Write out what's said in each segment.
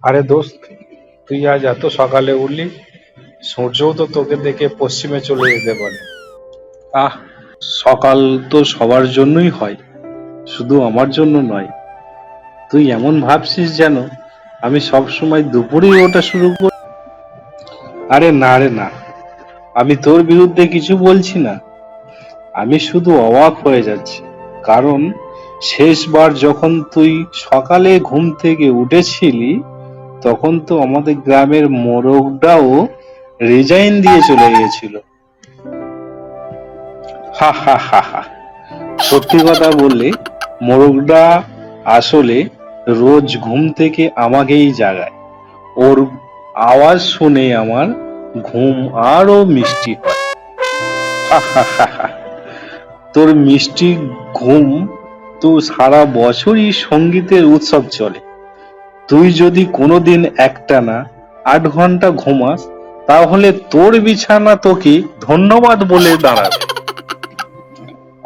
আরে দোস্ত, তুই আজ এত সকালে উঠলি? সূর্যও তো তোকে দেখে পশ্চিমে চলে যেতে পারে। আহ, সকাল তো সবার জন্যই হয়, শুধু আমার জন্য নয়। তুই এমন ভাবছিস যেন আমি সব সময় দুপুরেই ওঠা শুরু করি। আরে না রে না, আমি তোর বিরুদ্ধে কিছু বলছি না। আমি শুধু অবাক হয়ে যাচ্ছি, কারণ শেষবার যখন তুই সকালে ঘুম থেকে উঠেছিলি, তখন তো আমাদের গ্রামের মোরগটাও রিজাইন দিয়ে চলে গেছিল। হা হা হা হা। সত্যি কথা বললে, মোরগটা আসলে রোজ ঘুম থেকে আমাকেই জাগায়। ওর আওয়াজ শুনে আমার ঘুম আরো মিষ্টি হয়। হা হা হা হা। তোর মিষ্টি ঘুম তো সারা বছরই সঙ্গীতের উৎসব চলে। তুই যদি কোনোদিন একটানা 8 ঘন্টা ঘুমাস, তাহলে তোর বিছানা তোকে ধন্যবাদ বলে দাঁড়াবে।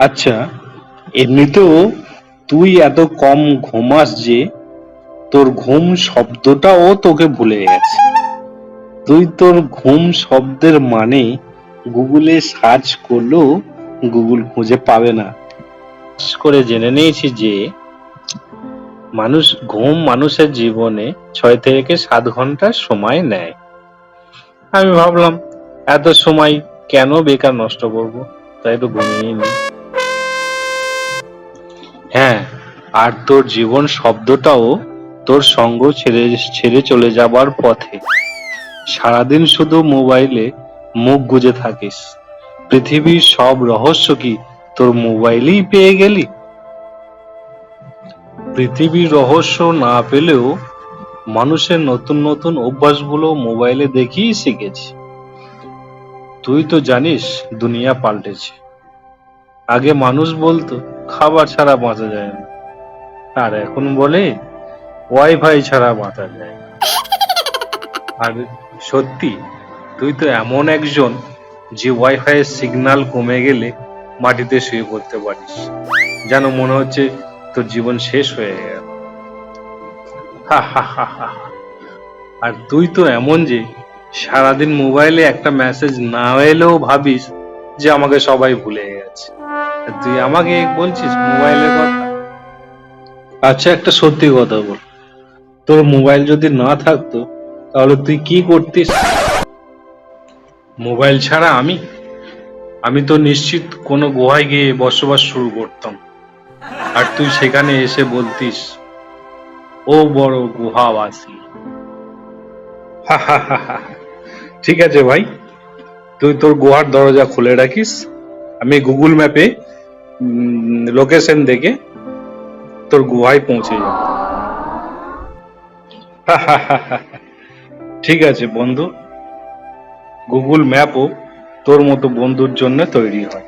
আচ্ছা, এমনিতেও তুই এত কম ঘুমাস যে তোর ঘুম শব্দটাও তোকে ভুলে গেছে। তুই তোর ঘুম শব্দের মানে গুগলে সার্চ করলেও গুগল খুঁজে পাবে না। করে জেনে নিয়েছি যে মানুষ ঘুম মানুষের জীবনে 6 থেকে 7 ঘন্টা সময় নেয়। আমি ভাবলাম এত সময় কেন বেকার নষ্ট করব, তাই তো ঘুমিয়ে নি। হ্যাঁ, আর তোর জীবন শব্দটাও তোর সঙ্গ ছেড়ে ছেড়ে চলে যাবার পথে। সারাদিন শুধু মোবাইলে মুখ গুজে থাকিস। পৃথিবীর সব রহস্য কি তোর মোবাইলেই পেয়ে গেলি? পৃথিবীর রহস্য না পেলেও মানুষের নতুন নতুন অভ্যাসগুলো মোবাইলে দেখেই শিখেছি। তুই তো জানিস দুনিয়া পাল্টেছে। আগে মানুষ বলতো খাবার ছাড়া বাঁচা যায় না, আর এখন বলে ওয়াইফাই ছাড়া বাঁচা যায় না। আর সত্যি, তুই তো এমন একজন যে ওয়াইফাই এর সিগন্যাল কমে গেলে মাটিতে শুয়ে পড়তে পারিস, যেন মনে হচ্ছে তোর জীবন শেষ হয়ে গেল। হা হা হা হা। আর তুই তো এমন যে সারাদিন মোবাইলে একটা মেসেজ না এলেও ভাবিস যে আমাকে সবাই ভুলে গেছে, আর তুই আমাকে বলছিস মোবাইলের কথা। আচ্ছা, একটা সত্যি কথা বল, তোর মোবাইল যদি না থাকতো তাহলে তুই কি করতিস? মোবাইল ছাড়া আমি আমি তো নিশ্চিত কোনো গুহায় গিয়ে বসবাস শুরু করতাম, আর তুই সেখানে এসে বলতিস, ও বড় গুহাবাসী। হা হা হা হা। ঠিক আছে ভাই, তুই তোর গুহার দরজা খুলে রাখিস, আমি গুগল ম্যাপে লোকেশন দেখে তোর গুহায় পৌঁছে যাব। হা হা হা হা। ঠিক আছে বন্ধু, গুগল ম্যাপও তোর মতো বন্ধুর জন্য তৈরি হয়।